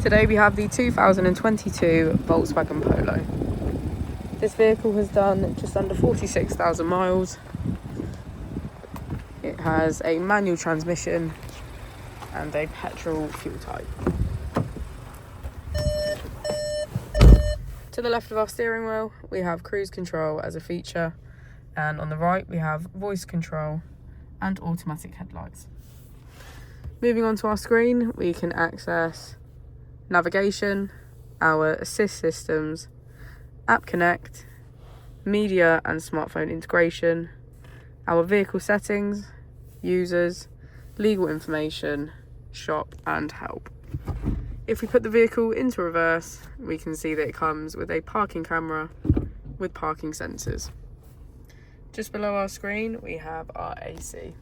Today we have the 2022 Volkswagen Polo. This vehicle has done just under 46,000 miles. It has a manual transmission and a petrol fuel type. To the left of our steering wheel, we have cruise control as a feature, and on the right we have voice control and automatic headlights. Moving on to our screen, we can access navigation, our assist systems, App Connect, media and smartphone integration, our vehicle settings, users, legal information, shop and help. If we put the vehicle into reverse, we can see that it comes with a parking camera with parking sensors. Just below our screen, we have our AC.